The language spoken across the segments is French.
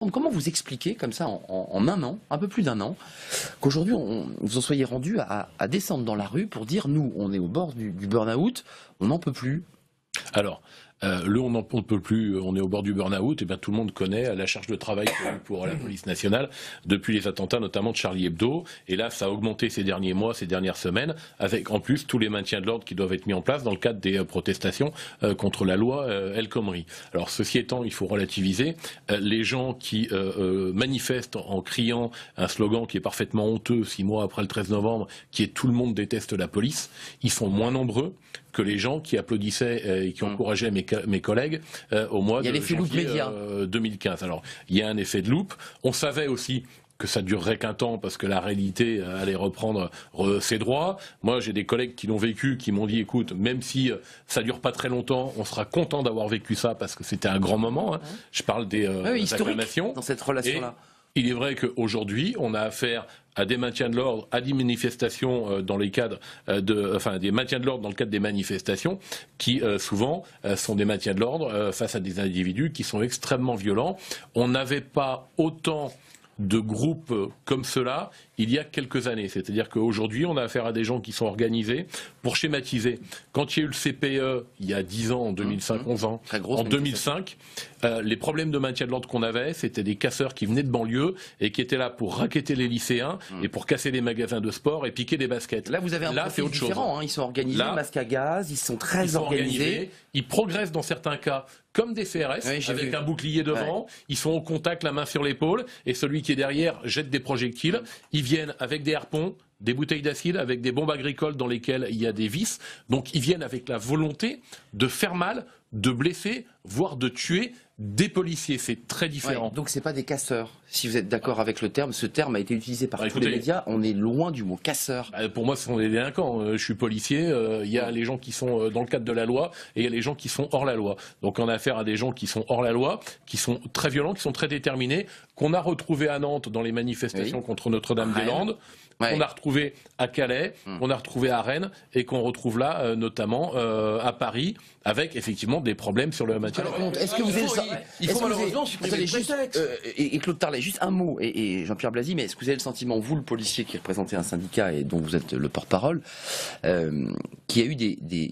comprendre comment vous expliquez, comme ça, en un an, un peu plus d'un an, qu'aujourd'hui, vous en soyez rendu à descendre dans la rue pour dire, nous, on est au bord du burn-out, on n'en peut plus. Alors, on n'en peut plus, on est au bord du burn-out, et bien tout le monde connaît la charge de travail pour la police nationale depuis les attentats, notamment de Charlie Hebdo. Et là, ça a augmenté ces derniers mois, ces dernières semaines, avec en plus tous les maintiens de l'ordre qui doivent être mis en place dans le cadre des protestations contre la loi El Khomri. Alors, ceci étant, il faut relativiser. Les gens qui manifestent en criant un slogan qui est parfaitement honteux 6 mois après le 13 novembre, qui est « Tout le monde déteste la police », ils sont moins nombreux que les gens qui applaudissaient et qui encourageaient mes collègues au mois de janvier 2015. Alors, il y a un effet de loupe. On savait aussi que ça durerait qu'un temps parce que la réalité allait reprendre ses droits. Moi, j'ai des collègues qui l'ont vécu, qui m'ont dit, écoute, même si ça dure pas très longtemps, on sera content d'avoir vécu ça parce que c'était un grand moment. Hein. Je parle des acclamations. Dans cette relation-là. Il est vrai qu'aujourd'hui, on a affaire à des maintiens de l'ordre, à des manifestations dans les cadres des maintiens de l'ordre dans le cadre des manifestations, qui souvent sont des maintiens de l'ordre face à des individus qui sont extrêmement violents. On n'avait pas autant de groupes comme cela il y a quelques années. C'est-à-dire qu'aujourd'hui, on a affaire à des gens qui sont organisés. Pour schématiser, quand il y a eu le CPE, il y a 10 ans, en 2005, 11 ans, en 2005, les problèmes de maintien de l'ordre qu'on avait, c'était des casseurs qui venaient de banlieue et qui étaient là pour racketter les lycéens et pour casser les magasins de sport et piquer des baskets. Là, vous avez un profil différent. Hein. Ils sont organisés, masque à gaz, ils sont très organisés. Ils progressent dans certains cas comme des CRS, avec un bouclier devant, ils sont au contact, la main sur l'épaule, et celui qui est derrière jette des projectiles. Ils viennent avec des harpons, des bouteilles d'acide, avec des bombes agricoles dans lesquelles il y a des vis. Donc ils viennent avec la volonté de faire mal, de blesser, voire de tuer des policiers. C'est très différent. Ouais, donc c'est pas des casseurs. Si vous êtes d'accord avec le terme, ce terme a été utilisé par tous les médias. On est loin du mot casseur. Pour moi, ce sont des délinquants. Je suis policier. Il y a les gens qui sont dans le cadre de la loi et il y a les gens qui sont hors la loi. Donc on a affaire à des gens qui sont hors la loi, qui sont très violents, qui sont très déterminés, qu'on a retrouvés à Nantes dans les manifestations contre Notre-Dame-des-Landes. Qu'on a retrouvé à Calais, qu'on a retrouvé à Rennes et qu'on retrouve là, notamment à Paris, avec effectivement des problèmes sur le maintien. Est-ce que vous il faut malheureusement supprimer le prétexte. Et Claude Tarlet, juste un mot, et Jean-Pierre Blazy, mais est-ce que vous avez le sentiment, vous le policier qui représentez un syndicat et dont vous êtes le porte-parole, qu'il y a eu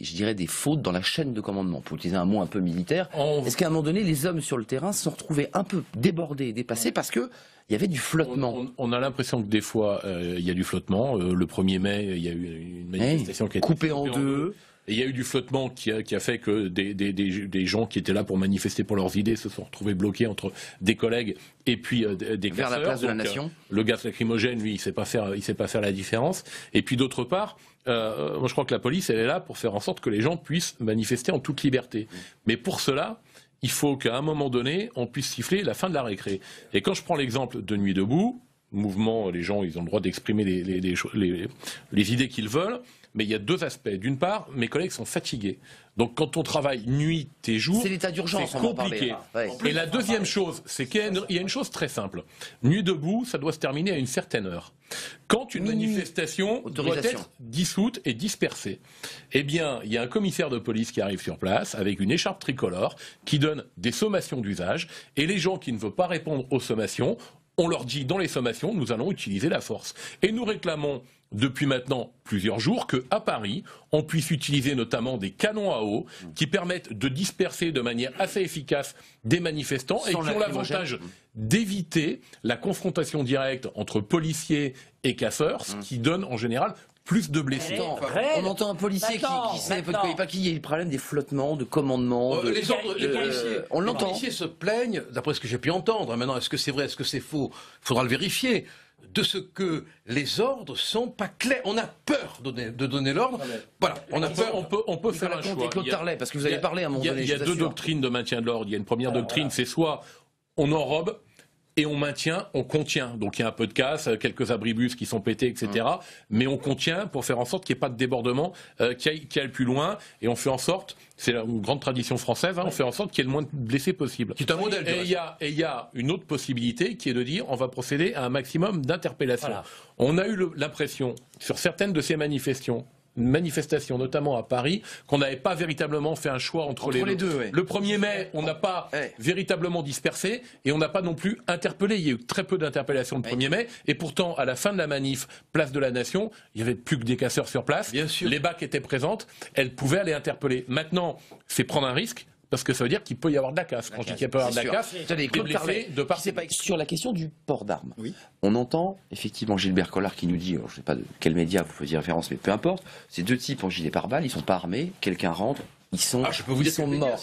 je dirais des fautes dans la chaîne de commandement, pour utiliser un mot un peu militaire. Est-ce qu'à un moment donné, les hommes sur le terrain se sont retrouvés un peu débordés, dépassés, parce que il y avait du flottement? On a l'impression que des fois, il y a du flottement. Le 1er mai, il y a eu une manifestation qui a été coupée en deux. Et il y a eu du flottement qui a fait que des gens qui étaient là pour manifester pour leurs idées se sont retrouvés bloqués entre des collègues et puis des vers casseurs. La place de la Nation. Le gaz lacrymogène, lui, il sait pas faire la différence. Et puis d'autre part, moi je crois que la police, elle est là pour faire en sorte que les gens puissent manifester en toute liberté. Mais pour cela, il faut qu'à un moment donné, on puisse siffler la fin de la récré. Et quand je prends l'exemple de Nuit debout, mouvement, les gens, ils ont le droit d'exprimer les idées qu'ils veulent. Mais il y a deux aspects. D'une part, mes collègues sont fatigués. Donc quand on travaille nuit et jour, c'est l'état d'urgence, c'est compliqué. Et la deuxième chose, c'est qu'il y a une chose très simple. Nuit debout, ça doit se terminer à une certaine heure. Quand une manifestation doit être dissoute et dispersée, eh bien, il y a un commissaire de police qui arrive sur place avec une écharpe tricolore qui donne des sommations d'usage. Et les gens qui ne veulent pas répondre aux sommations, on leur dit dans les sommations, nous allons utiliser la force. Et nous réclamons depuis maintenant plusieurs jours qu'à Paris, on puisse utiliser notamment des canons à eau qui permettent de disperser de manière assez efficace des manifestants et qui ont l'avantage d'éviter la confrontation directe entre policiers et casseurs, ce qui donne en général plus de blessés. On entend un policier qui sait pas qu'il y a le problème des flottements, de commandement. Les policiers se plaignent, d'après ce que j'ai pu entendre. Maintenant, est-ce que c'est vrai, est-ce que c'est faux? Il faudra le vérifier. De ce que les ordres sont pas clairs. On a peur de donner l'ordre. Voilà, on a peur. On peut faire un choix. Claude Tarlet, parce que vous avez parlé à un moment donné. Il y a deux doctrines de maintien de l'ordre. Il y a une première doctrine, c'est soit on enrobe et on maintient, on contient. Donc il y a un peu de casse, quelques abribus qui sont pétés, etc. Mais on contient pour faire en sorte qu'il n'y ait pas de débordement, qu'il aille plus loin. Et on fait en sorte, c'est une grande tradition française, on fait en sorte qu'il y ait le moins de blessés possible. C'est un modèle. Et il y a une autre possibilité qui est de dire on va procéder à un maximum d'interpellations. Voilà. On a eu l'impression, sur certaines de ces manifestations, manifestations, notamment à Paris, qu'on n'avait pas véritablement fait un choix entre les deux. Ouais. Le 1er mai, on n'a pas véritablement dispersé et on n'a pas non plus interpellé. Il y a eu très peu d'interpellations le 1er mai et pourtant, à la fin de la manif, place de la Nation, il n'y avait plus que des casseurs sur place. Bien sûr. Les BAC étaient présentes, elles pouvaient aller interpeller. Maintenant, c'est prendre un risque. Parce que ça veut dire qu'il peut y avoir de la casse. Quand je dis qu'il peut y avoir de la casse, des blessés de part et d'autre. Sur la question du port d'armes, on entend effectivement Gilbert Collard qui nous dit, je ne sais pas de quel média vous faisiez référence, mais peu importe, ces deux types en gilet pare-balles, ils ne sont pas armés, quelqu'un rentre, ils sont morts.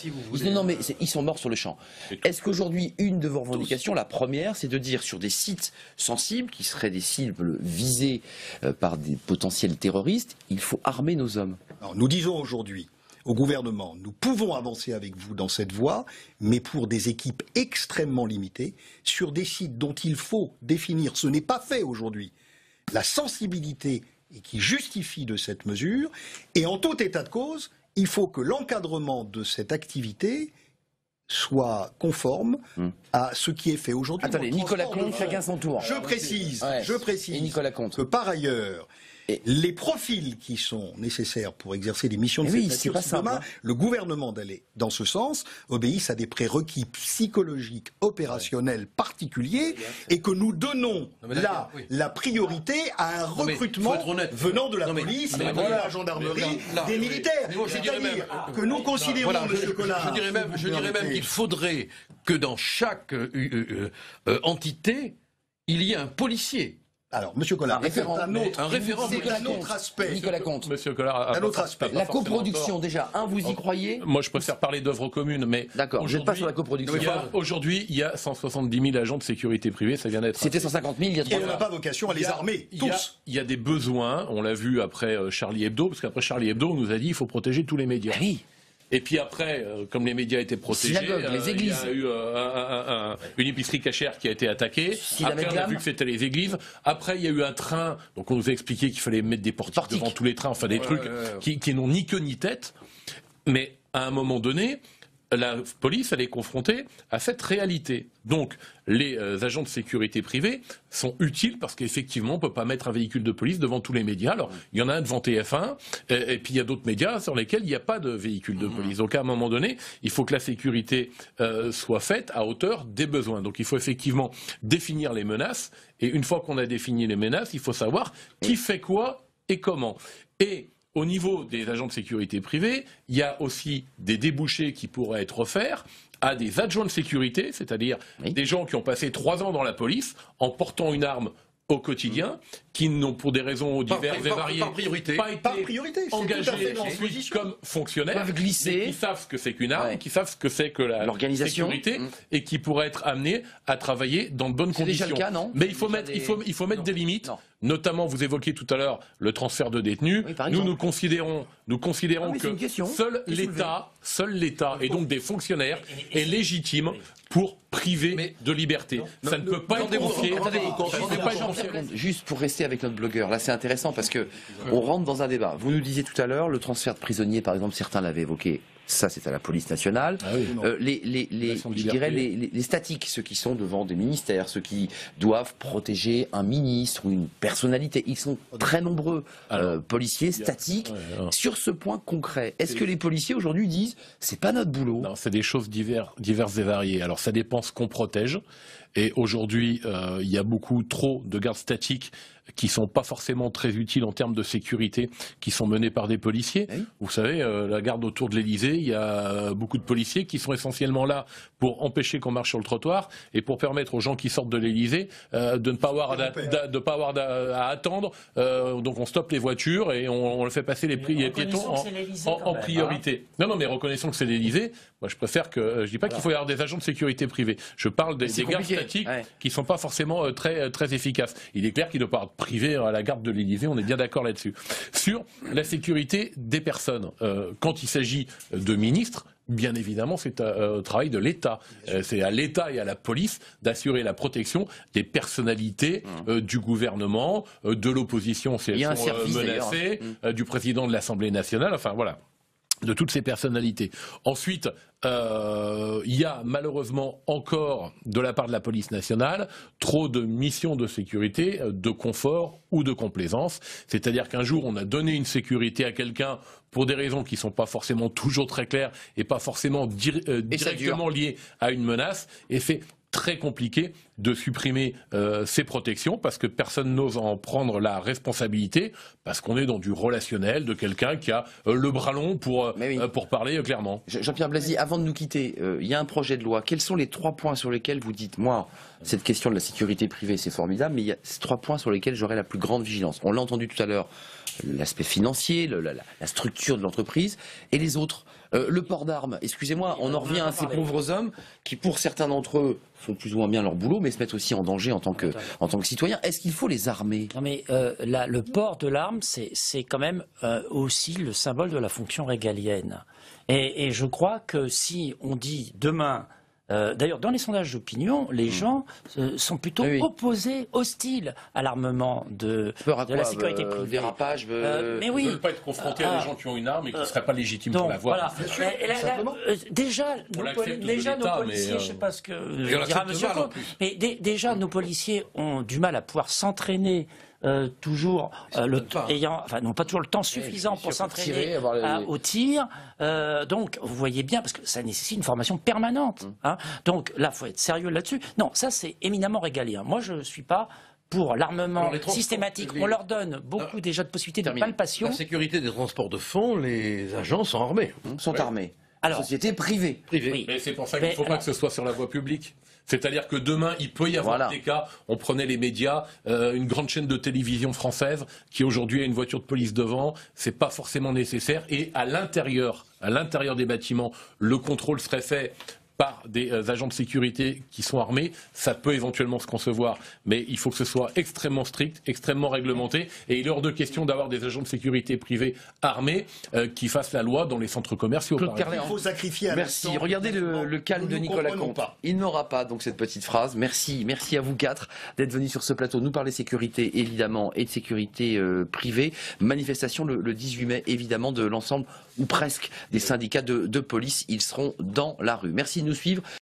Non, mais ils sont morts sur le champ. Est-ce qu'aujourd'hui, une de vos revendications, la première, c'est de dire sur des sites sensibles, qui seraient des cibles visées par des potentiels terroristes, il faut armer nos hommes? Alors, nous disons aujourd'hui au gouvernement, nous pouvons avancer avec vous dans cette voie, mais pour des équipes extrêmement limitées, sur des sites dont il faut définir, ce n'est pas fait aujourd'hui, la sensibilité qui justifie de cette mesure, et en tout état de cause, il faut que l'encadrement de cette activité soit conforme à ce qui est fait aujourd'hui. Attendez, Nicolas Comte, chacun son tour. Je précise et Nicolas Comte. Que par ailleurs, les profils qui sont nécessaires pour exercer des missions de cette nature, si demain le gouvernement d'aller dans ce sens, obéissent à des prérequis psychologiques, opérationnels particuliers, et que nous donnons la priorité à un recrutement venant de la police, de la gendarmerie, des militaires. C'est-à-dire que nous considérons, M. Collard... Je dirais même qu'il faudrait que dans chaque entité, il y ait un policier. Alors, M. Collard, c'est un autre aspect. Nicolas Comte. Monsieur Collard, un autre aspect. La coproduction, déjà, vous y croyez? Moi, je préfère parler d'œuvres communes, mais... D'accord, je ne pas sur la coproduction. Aujourd'hui, il y a 170 000 agents de sécurité privée, ça vient d'être... C'était 150 000 il y a 3 ans. Et on n'a pas vocation à les armer, tous. Il y a des besoins, on l'a vu après Charlie Hebdo, parce qu'après Charlie Hebdo, on nous a dit il faut protéger tous les médias. Oui. Et puis après, comme les médias étaient protégés, les églises. Il y a eu une épicerie cachère qui a été attaquée. Après, on a vu que c'était les églises. Après, il y a eu un train. Donc, on nous a expliqué qu'il fallait mettre des portiques devant tous les trains. Enfin, des trucs qui n'ont ni queue ni tête. Mais à un moment donné, la police, elle est confrontée à cette réalité. Donc, les agents de sécurité privée sont utiles parce qu'effectivement, on ne peut pas mettre un véhicule de police devant tous les médias. Alors, il y en a un devant TF1, et puis il y a d'autres médias sur lesquels il n'y a pas de véhicule de police. Donc, à un moment donné, il faut que la sécurité soit faite à hauteur des besoins. Donc, il faut effectivement définir les menaces. Et une fois qu'on a défini les menaces, il faut savoir qui fait quoi et comment. Et au niveau des agents de sécurité privée, il y a aussi des débouchés qui pourraient être offerts à des adjoints de sécurité, c'est-à-dire des gens qui ont passé 3 ans dans la police en portant une arme au quotidien, qui n'ont pour des raisons diverses et variées pas été engagés ensuite comme fonctionnaires, mais qui savent ce que c'est qu'une arme, qui savent ce que c'est que la sécurité, et qui pourraient être amenés à travailler dans de bonnes conditions. C'est déjà le cas, non? Mais il faut mettre des limites. Non. Notamment, vous évoquiez tout à l'heure le transfert de détenus. Nous considérons que seul l'État, et donc des fonctionnaires, est légitime pour priver de liberté. Ça ne peut pas être confié. Juste pour rester avec notre blogueur, là c'est intéressant parce que on rentre dans un débat. Vous nous disiez tout à l'heure, le transfert de prisonniers, par exemple, certains l'avaient évoqué. Ça, c'est à la police nationale. Les statiques, ceux qui sont devant des ministères, ceux qui doivent protéger un ministre ou une personnalité, ils sont très nombreux, policiers statiques. Sur ce point concret, est-ce que les policiers aujourd'hui disent c'est pas notre boulot? Non, c'est des choses diverses et variées. Alors, ça dépend ce qu'on protège. Et aujourd'hui, il y a beaucoup trop de gardes statiques qui sont pas forcément très utiles en termes de sécurité, qui sont menés par des policiers. Oui. Vous savez, la garde autour de l'Élysée, il y a beaucoup de policiers qui sont essentiellement là pour empêcher qu'on marche sur le trottoir et pour permettre aux gens qui sortent de l'Élysée de ne pas avoir à attendre. Donc on stoppe les voitures et on fait passer les piétons en priorité. Non, mais reconnaissons que c'est l'Élysée. Moi, je préfère que... Je dis pas qu'il faut y avoir des agents de sécurité privée. Je parle des gardes statiques qui sont pas forcément très efficaces. Il est clair qu'il ne doit pas être privé à la garde de l'Élysée, on est bien d'accord là-dessus. Sur la sécurité des personnes, quand il s'agit de ministres, bien évidemment, c'est un travail de l'État. C'est à l'État et à la police d'assurer la protection des personnalités du gouvernement, de l'opposition si elles sont menacées, du président de l'Assemblée nationale, enfin voilà. de toutes ces personnalités. Ensuite, il y a malheureusement encore, de la part de la police nationale, trop de missions de sécurité, de confort ou de complaisance. C'est-à-dire qu'un jour, on a donné une sécurité à quelqu'un pour des raisons qui ne sont pas forcément toujours très claires et pas forcément directement liées à une menace. Et c'est très compliqué de supprimer ces protections parce que personne n'ose en prendre la responsabilité parce qu'on est dans du relationnel de quelqu'un qui a le bras long pour parler clairement. Jean-Pierre Blasi, avant de nous quitter, il y a un projet de loi. Quels sont les 3 points sur lesquels vous dites, moi, cette question de la sécurité privée, c'est formidable, mais il y a ces 3 points sur lesquels j'aurai la plus grande vigilance. On l'a entendu tout à l'heure, l'aspect financier, la structure de l'entreprise, et les autres. Le port d'armes, excusez-moi, on en revient à ces pauvres hommes qui, pour certains d'entre eux, font plus ou moins bien leur boulot, mais se mettent aussi en danger en tant que citoyens. Est-ce qu'il faut les armer? Non mais le port de l'arme, c'est quand même aussi le symbole de la fonction régalienne. Et je crois que si on dit demain... D'ailleurs, dans les sondages d'opinion, les gens sont plutôt opposés, hostiles à l'armement de la sécurité privée. Dérapage, mais oui. Ils ne veulent pas être confrontés à des gens qui ont une arme et qui ne seraient pas légitimes pour l'avoir. Voilà. Déjà, nos policiers, je ne sais pas ce que dira M. Comte, mais déjà, nos policiers ont du mal à pouvoir s'entraîner toujours n'ont pas toujours le temps suffisant pour s'entraîner au tir. Donc, vous voyez bien, parce que ça nécessite une formation permanente. Hein. Donc là, il faut être sérieux là-dessus. Non, ça, c'est éminemment régalien. Moi, je ne suis pas pour l'armement systématique. On leur donne beaucoup déjà de possibilités de palpation. La sécurité des transports de fonds, les agents sont armés. Sont armés. Alors, société privée. Oui. Mais c'est pour ça qu'il ne faut pas que ce soit sur la voie publique. C'est-à-dire que demain, il peut y avoir des cas, on prenait les médias, une grande chaîne de télévision française qui aujourd'hui a une voiture de police devant, c'est pas forcément nécessaire. Et à l'intérieur des bâtiments, le contrôle serait fait par des agents de sécurité qui sont armés, ça peut éventuellement se concevoir, mais il faut que ce soit extrêmement strict, extrêmement réglementé, et il est hors de question d'avoir des agents de sécurité privés armés qui fassent la loi dans les centres commerciaux. Il faut sacrifier un Merci. instant. Regardez le calme de Nicolas Comte. Il n'aura pas donc cette petite phrase. Merci à vous 4 d'être venus sur ce plateau nous parler sécurité évidemment et de sécurité privée. Manifestation le 18 mai évidemment de l'ensemble ou presque des syndicats de police. Ils seront dans la rue. Merci de nous suivre.